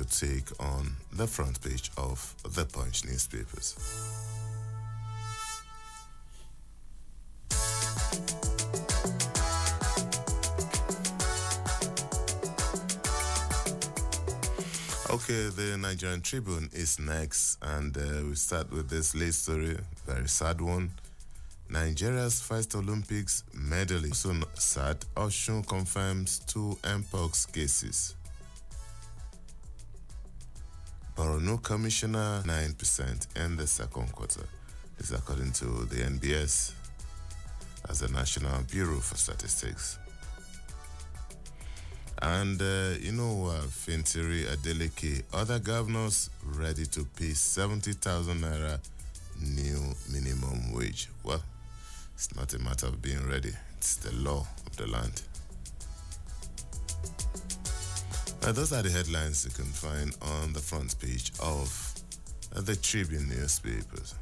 could take on the front page of the Punch newspapers. Okay, the Nigerian Tribune is next, and we start with this late story, very sad one. Nigeria's first Olympics medalist. Soon sad, Osun confirms 2 Mpox cases. Borno Commissioner 9% in the second quarter. This is according to the NBS, as the National Bureau for Statistics. And, Fintiri Adeleke, other governors ready to pay 70,000 naira new minimum wage. Well, it's not a matter of being ready. It's the law of the land. Those are the headlines you can find on the front page of the Tribune newspapers.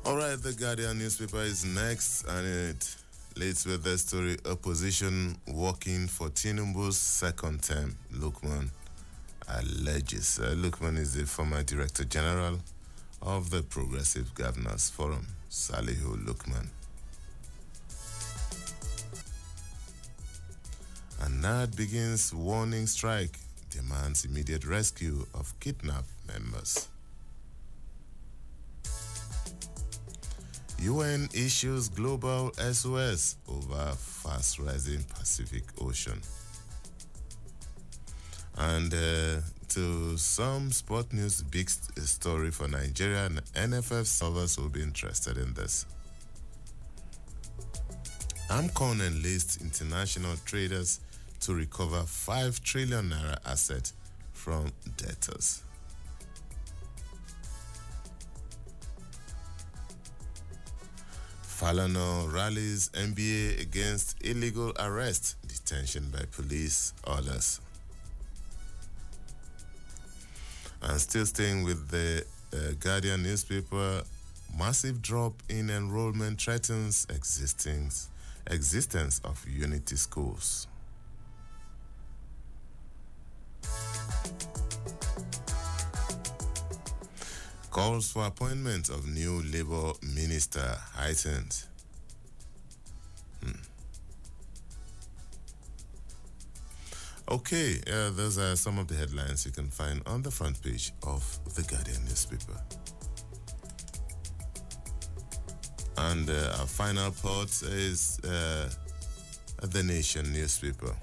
All right, the Guardian newspaper is next, and it leads with the story: opposition working for Tinubu's second term. Lukman alleges. Lukman is the former Director General of the Progressive Governors Forum, Salihu Lukman. And NAD begins warning strike, demands immediate rescue of kidnapped members. UN issues global SOS over fast-rising Pacific Ocean. And to some sport news, big story for Nigeria, and NFF servers will be interested in this. AMCON enlists international traders to recover 5 trillion naira assets from debtors. Falana rallies NBA against illegal arrest, detention by police orders. And still staying with the Guardian newspaper, massive drop in enrollment threatens existence of Unity schools. Calls for appointment of new Labour minister heightened. Okay, those are some of the headlines you can find on the front page of the Guardian newspaper. And our final part is the Nation newspaper.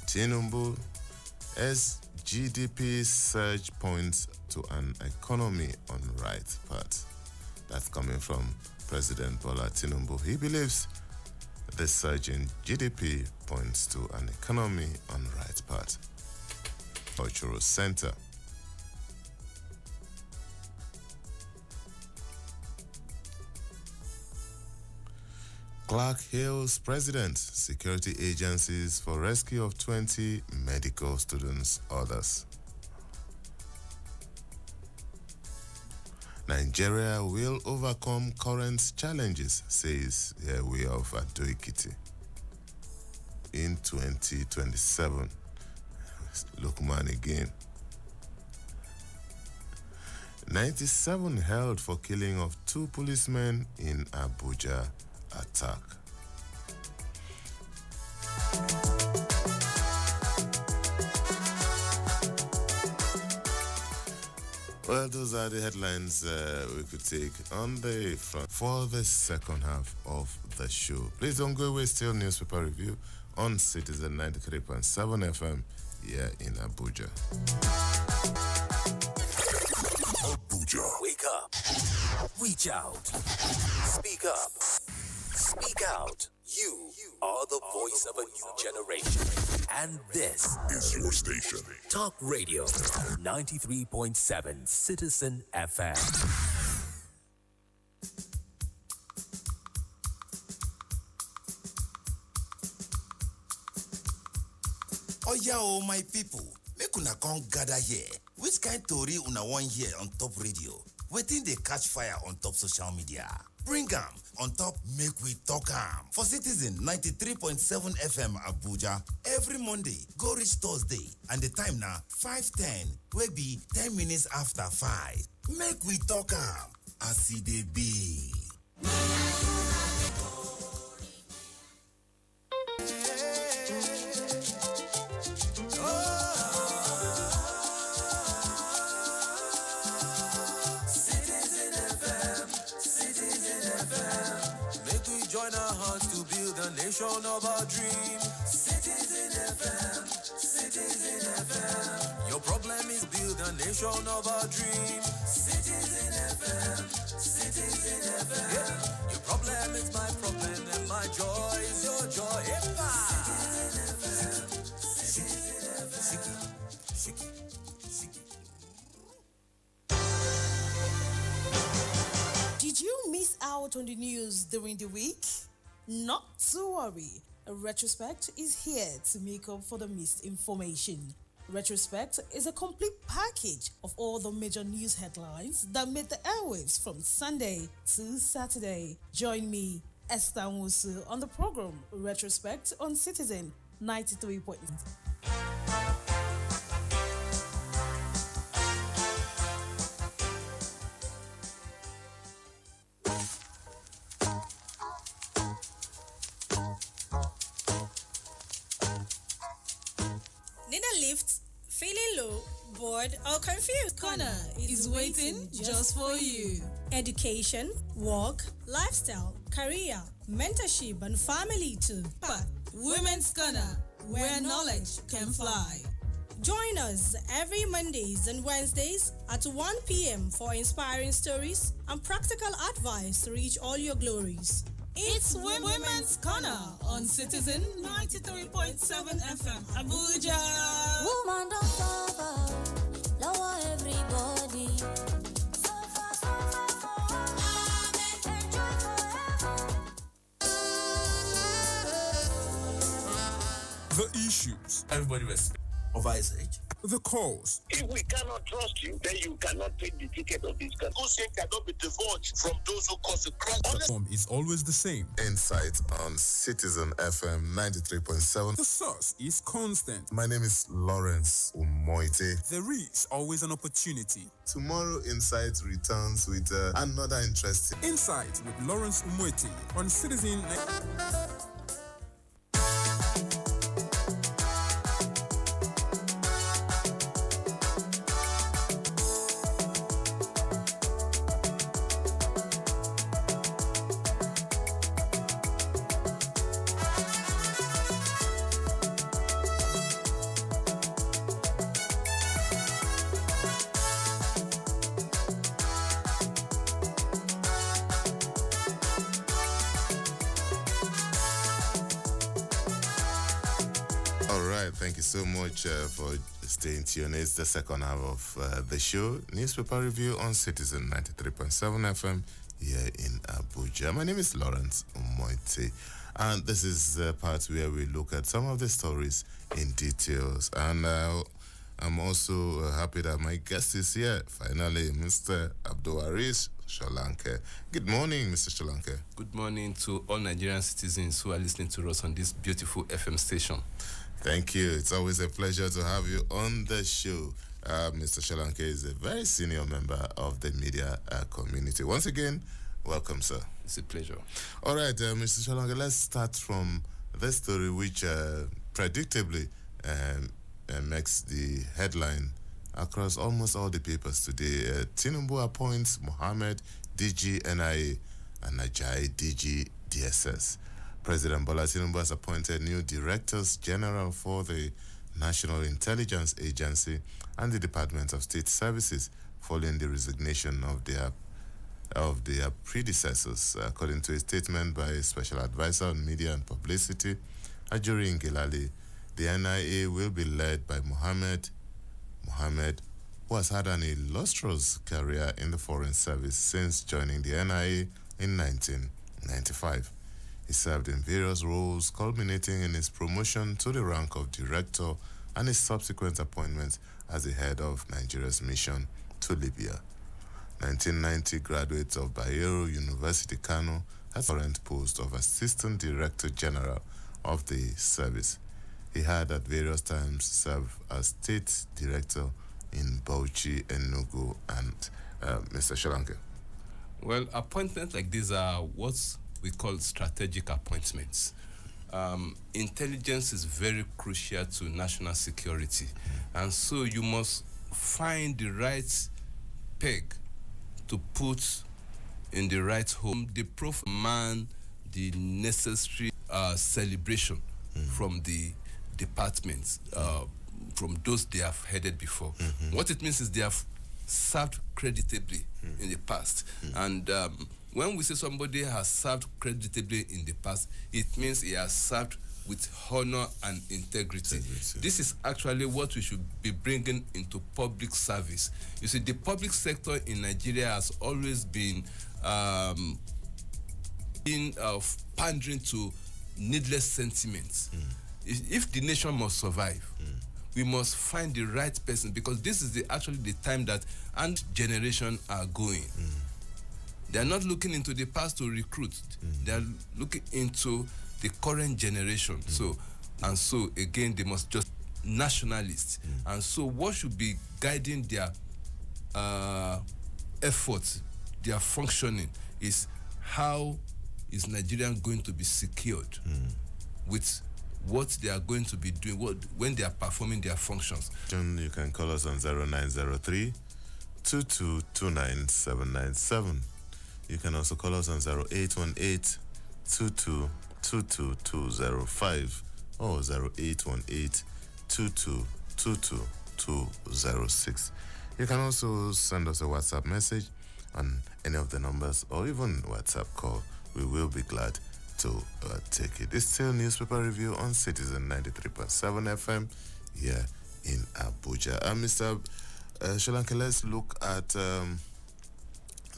Tinubu, as GDP surge points to an economy on right path. That's coming from President Bola Tinubu. He believes the surge in GDP points to an economy on right path. Cultural Center. Clark hails President, security agencies for rescue of 20 medical students, others. Nigeria will overcome current challenges, says Yahweh of Ado-Ekiti. In 2027, Lukman again. 97 held for killing of 2 policemen in Abuja attack. Well, those are the headlines we could take on the front for the second half of the show. Please don't go away. Still newspaper review on Citizen 93.7 FM here in Abuja. Abuja. Wake up. Reach out. Speak up. Speak out. You are the voice of a new generation. And this is your station. Talk Radio 93.7 Citizen FM. Oh yeah, oh my people. Make una come gather here. Which kind tori una wan hear on top radio? Wetin dey catch fire on top social media? Bring am on top Make We Talk Am for Citizen 93.7 FM Abuja every Monday go reach Thursday, and the time na 5:10 wey be 10 minutes after 5. Make we talk am as e dey be. Join our hearts to build a nation of our dream. Citizen FM, Citizen FM. Your problem is build a nation of our dream. Citizen FM, Citizen FM. Yeah. Your problem is my problem and my joy is your joy. Citizen FM, Citizen FM. Did you miss out on the news during the week? Not to worry. Retrospect is here to make up for the missed information. Retrospect is a complete package of all the major news headlines that made the airwaves from Sunday to Saturday. Join me, Esther Nwusu, on the program Retrospect on Citizen 93. Need a lift? Feeling low, bored, or confused? Corner is waiting just for you. Education, work, lifestyle, career, mentorship, and family too. But Women's Corner, where knowledge can fly. Join us every Mondays and Wednesdays at 1 p.m. for inspiring stories and practical advice to reach all your glories. It's Women's Corner on Citizen 93.7 FM Abuja. Woman don't suffer, lower everybody. The issues Everybody respect. Of Isaac. the cause. If we cannot trust you, then you cannot take the ticket of this country. Hussein cannot be divulged from those who cause the crime. The form is always the same. Insight on Citizen FM 93.7. The source is constant. My name is Lawrence Umoite. There is always an opportunity. Tomorrow, Insight returns with another interesting. Insight with Lawrence Umoite on Citizen. Thank you so much for staying tuned. It's the second half of the show. Newspaper review on Citizen 93.7 FM here in Abuja. My name is Lawrence Umoite, and this is the part where we look at some of the stories in details. And I'm also happy that my guest is here, finally, Mr. Abdulwaris Solanke. Good morning, Mr. Solanke. Good morning to all Nigerian citizens who are listening to us on this beautiful FM station. Thank you. It's always a pleasure to have you on the show. Mr. Solanke is a very senior member of the media community. Once again, welcome, sir. It's a pleasure. All right, Mr. Solanke, let's start from the story which predictably makes the headline across almost all the papers today. Tinubu appoints Mohammed DG NIA and Ajayi DG DSS. President Bola Tinubu has appointed new directors general for the National Intelligence Agency and the Department of State Services following the resignation of their predecessors. According to a statement by Special Advisor on Media and Publicity, Ajuri Ngelale, the NIA will be led by Mohammed, who has had an illustrious career in the Foreign Service since joining the NIA in 1995. He served in various roles, culminating in his promotion to the rank of Director and his subsequent appointment as the head of Nigeria's mission to Libya. 1990 graduate of Bayero University, Kano, has the current post of Assistant Director General of the service. He had at various times served as State Director in Bauchi, Enugu, and Mr. Sholanke. Well, appointments like these are what we call strategic appointments. Intelligence is very crucial to national security, and so you must find the right peg to put in the right home. The man the necessary celebration from the departments, from those they have headed before. What it means is they have served creditably in the past. And when we say somebody has served creditably in the past, it means he has served with honor and integrity. This is actually what we should be bringing into public service. You see, the public sector in Nigeria has always been pandering to needless sentiments. If the nation must survive, we must find the right person, because this is actually the time that and generation are going. They are not looking into the past to recruit. They are looking into the current generation. So again, they must just nationalists. And so what should be guiding their efforts, their functioning, is how is Nigeria going to be secured with what they are going to be doing when they are performing their functions. You can call us on 0903 2229797. You can also call us on 0818 2222205 or 0818 2222206. You can also send us a WhatsApp message on any of the numbers, or even WhatsApp call. We will be glad to take it. It's still newspaper review on Citizen 93.7 FM here in Abuja. Mr. Sholanke, let's look at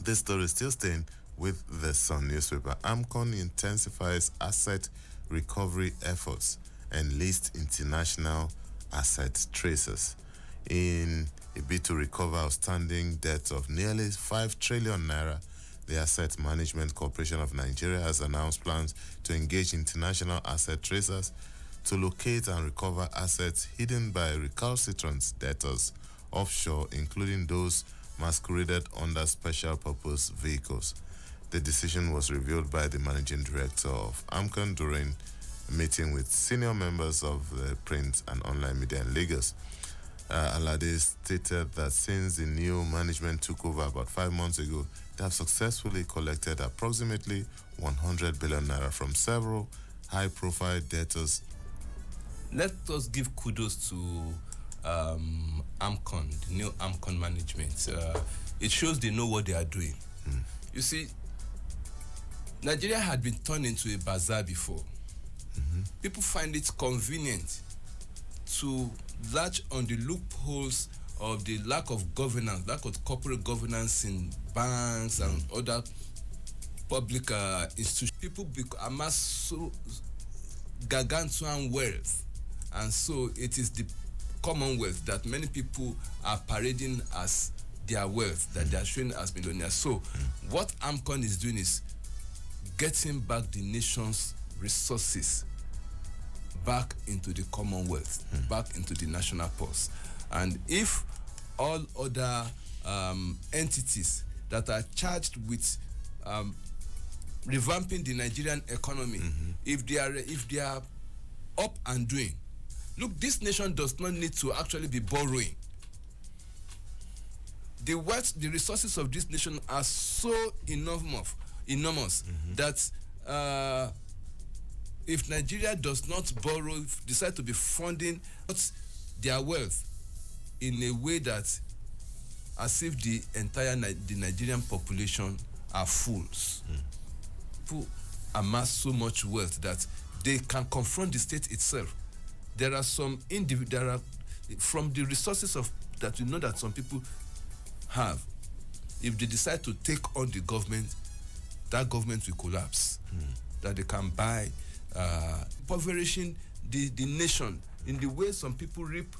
this story, still staying with the Sun newspaper. AMCON intensifies asset recovery efforts and lists international asset tracers. In a bid to recover outstanding debt of nearly 5 trillion naira, the Asset Management Corporation of Nigeria has announced plans to engage international asset tracers to locate and recover assets hidden by recalcitrant debtors offshore, including those masqueraded under special purpose vehicles. The decision was revealed by the managing director of AMCON during a meeting with senior members of the print and online media in Lagos. Alade stated that since the new management took over about 5 months ago, they have successfully collected approximately 100 billion naira from several high-profile debtors. Let us give kudos to AMCON, the new AMCON management. It shows they know what they are doing. You see, Nigeria had been turned into a bazaar before. People find it convenient to latch on the loopholes of the lack of governance, lack of corporate governance in banks and other public institutions. People amass so gargantuan wealth, and so it is the commonwealth that many people are parading as their wealth, that they are showing as millionaires. So what AMCON is doing is getting back the nation's resources back into the commonwealth, back into the national purse. And if all other entities that are charged with revamping the Nigerian economy, if they are up and doing, look, this nation does not need to actually be borrowing. The wealth, the resources of this nation are so enormous that if Nigeria does not borrow, decide to be funding their wealth in a way that as if the entire the Nigerian population are fools. People amass so much wealth that they can confront the state itself. There are some from the resources of that that some people have, if they decide to take on the government, that government will collapse. That they can buy, impoverishing the nation in the way some people reap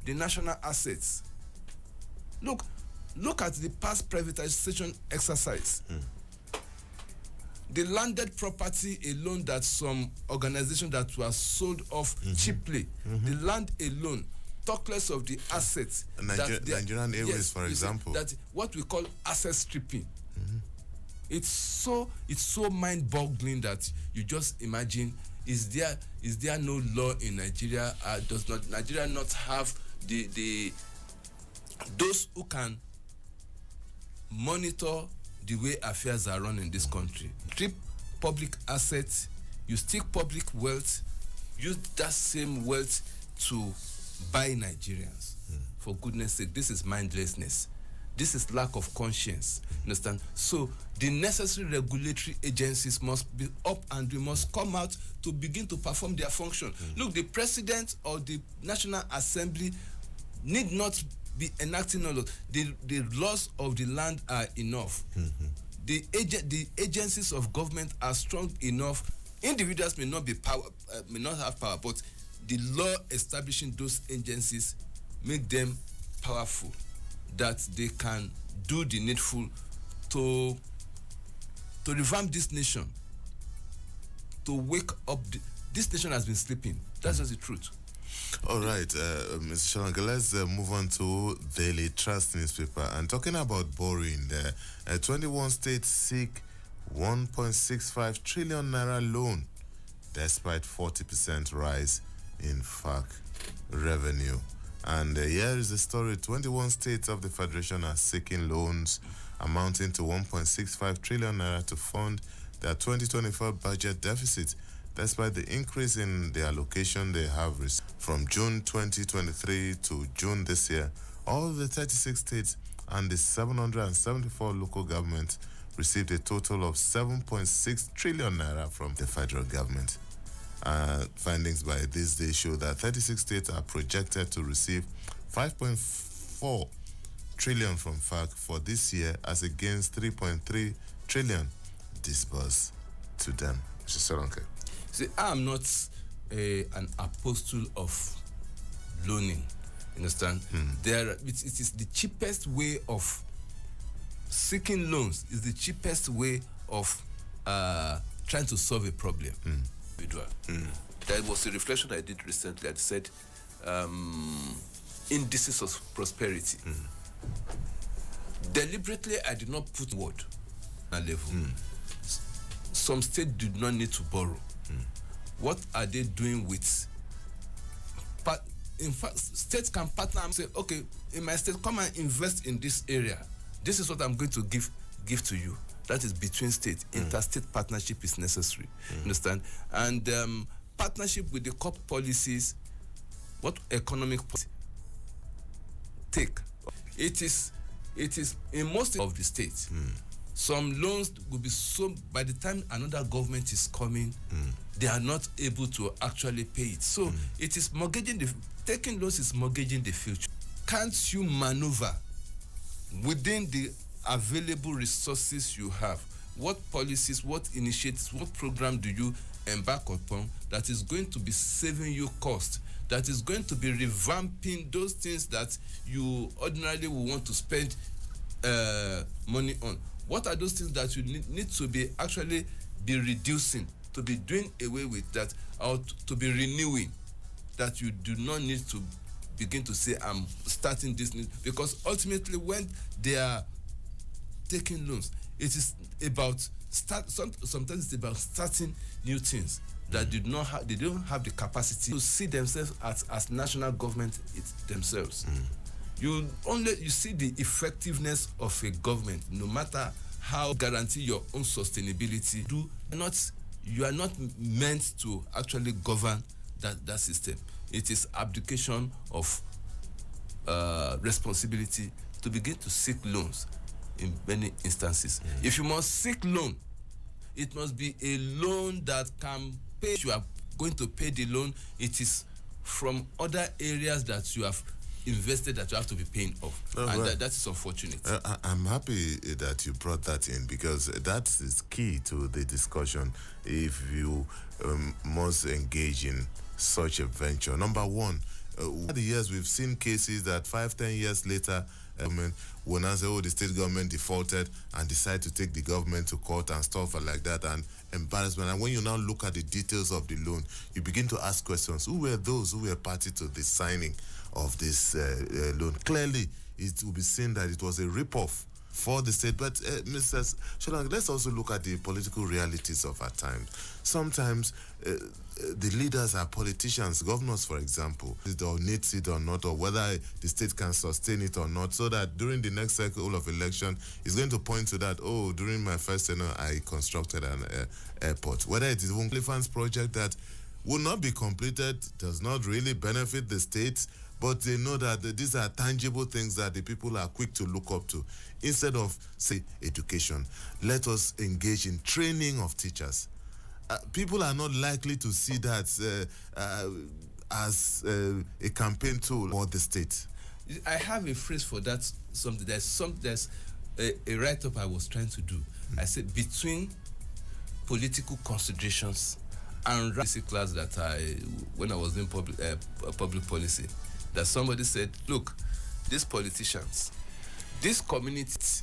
the national assets. Look at the past privatization exercise. The landed property alone that some organizations that were sold off cheaply, the land alone, talk less of the assets. Nigerian Airways, for example. That what we call asset stripping. It's so mind-boggling that you just imagine, is there no law in Nigeria? Does not Nigeria not have the those who can monitor the way affairs are run in this country? Strip public assets, you steal public wealth, use that same wealth to buy Nigerians. For goodness sake, this is mindlessness. This is lack of conscience. Understand? So the necessary regulatory agencies must be up and they must come out to begin to perform their function. Look, the president or the National Assembly need not be enacting all of the laws of the land are enough. The agencies of government are strong enough. Individuals may not have power, but the law establishing those agencies make them powerful, that they can do the needful to revamp this nation, to wake up. This nation has been sleeping. That's just the truth. All right, Mr. Solanke, let's move on to Daily Trust newspaper. And talking about borrowing, 21 states seek 1.65 trillion naira loan, despite 40% rise in FARC revenue. And here is the story. 21 states of the Federation are seeking loans amounting to 1.65 trillion naira to fund their 2024 budget deficit, despite the increase in the allocation they have received. From June 2023 to June this year, all the 36 states and the 774 local governments received a total of 7.6 trillion naira from the federal government. Findings by this day show that 36 states are projected to receive 5.4 trillion from FARC for this year, as against 3.3 trillion disbursed to them. Mr. Solanke. See, I am not an apostle of loaning. Understand? It is the cheapest way of seeking loans. Is the cheapest way of trying to solve a problem. There was a reflection I did recently. I said, indices of prosperity. Deliberately, I did not put word on level. Some states did not need to borrow. What are they doing with? But in fact, states can partner and say, okay, in my state, come and invest in this area. This is what I'm going to give to you. That is between states. Interstate partnership is necessary. Understand? And partnership with the COP policies, what economic policy take? It is in most of the states. Some loans will be so, by the time another government is coming, they are not able to actually pay it. So it is taking loans is mortgaging the future. Can't you maneuver within the available resources you have? What policies, what initiatives, what program do you embark upon that is going to be saving you cost, that is going to be revamping those things that you ordinarily will want to spend money on? What are those things that you need to be actually be reducing, to be doing away with that, or to be renewing, that you do not need to begin to say, I'm starting this new? Because ultimately, when they are taking loans, it is about sometimes it's about starting new things that they don't have the capacity to see themselves as national government themselves. You see the effectiveness of a government, no matter how guarantee your own sustainability. You are not meant to actually govern that system. It is abdication of responsibility to begin to seek loans in many instances. If you must seek loan, it must be a loan that can pay. You are going to pay the loan. It is from other areas that you have invested that you have to be paying off. That is unfortunate. I'm happy that you brought that in, because that is key to the discussion. If you must engage in such a venture? Number one, over the years we've seen cases that 5-10 years later, government will now say, the state government defaulted and decide to take the government to court and stuff like that, and embarrassment. And when you now look at the details of the loan, you begin to ask questions. Who were those who were party to the signing of this loan? Clearly, it will be seen that it was a rip-off for the state. But Mr. Sholang, let's also look at the political realities of our time. Sometimes the leaders are politicians, governors, for example, or needs it or not, or whether the state can sustain it or not, so that during the next cycle of election, it's going to point to that, during my first tenure, I constructed an airport. Whether it is an elephant's project that will not be completed, does not really benefit the state, but they know that these are tangible things that the people are quick to look up to. Instead of, say, education, let us engage in training of teachers. People are not likely to see that as a campaign tool for the state. I have a phrase for that. There's a write-up I was trying to do. I said, between political considerations and basic class that when I was doing public policy, that somebody said, look, these politicians, these communities,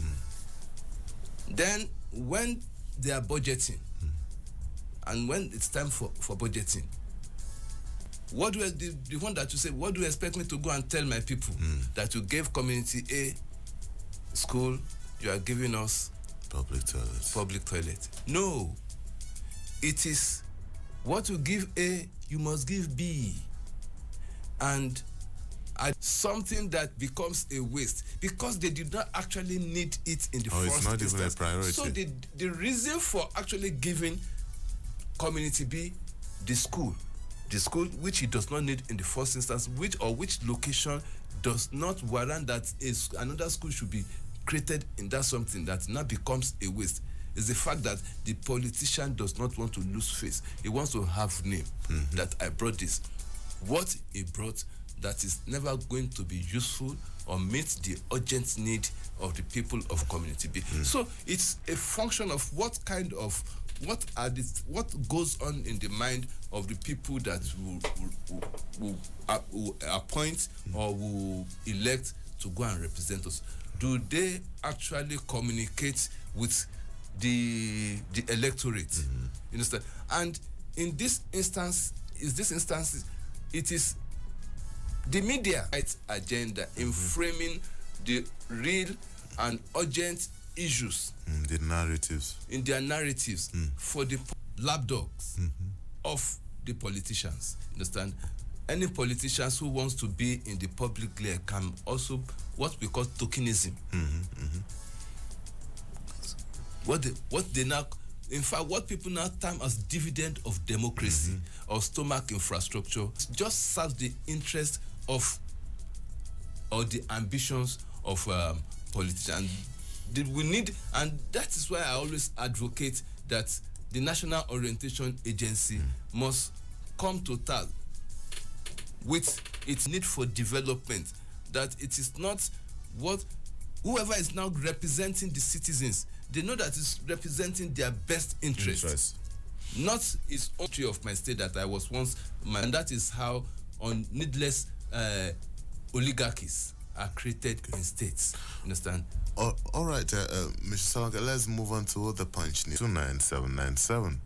then when they are budgeting, and when it's time for budgeting, what do the one that you say, what do you expect me to go and tell my people that you gave community A school, you are giving us public toilet? No, it is what you give A, you must give B, and something that becomes a waste because they did not actually need it in the first instance. It's not even a priority. So the reason for actually giving community B the school which it does not need in the first instance, which location does not warrant that another school should be created in that something that now becomes a waste, is the fact that the politician does not want to lose face. He wants to have name that I brought this. What he brought that is never going to be useful or meet the urgent need of the people of community B. So it's a function of what goes on in the mind of the people that will appoint or will elect to go and represent us. Do they actually communicate with the electorate? You understand? And in this instance, it is the media agenda in framing the real and urgent issues, in their narratives for the lapdogs of the politicians. Understand? Any politicians who wants to be in the public glare can also what we call tokenism. What they now, in fact, what people now term as dividend of democracy or stomach infrastructure just serves the interest of or the ambitions of politicians. We need, and that is why I always advocate that the National Orientation Agency must come to task with its need for development, that it is not what whoever is now representing the citizens, they know that it's representing their best interest. Not its own tree of my state that I was once, and that is how on needless oligarchies are created in states. Understand? All right, Mr. Salanga, let's move on to the punch news. 29797.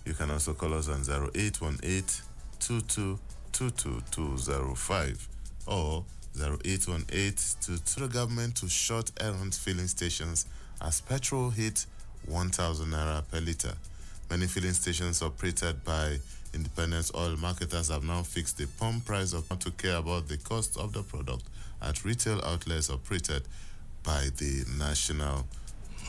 You can also call us on 0818-2222-205 or 0818-22. The government to short errand filling stations as petrol hit 1,000 naira per litre. Many filling stations operated by independent oil marketers have now fixed the pump price of not to care about the cost of the product at retail outlets operated by the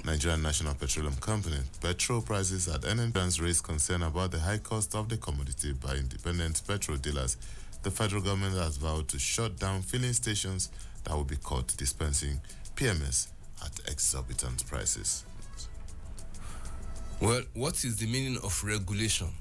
Nigerian National Petroleum Company. Petrol prices at NNPC raised concern about the high cost of the commodity by independent petrol dealers. The federal government has vowed to shut down filling stations that will be caught dispensing PMS at exorbitant prices. Well, what is the meaning of regulation?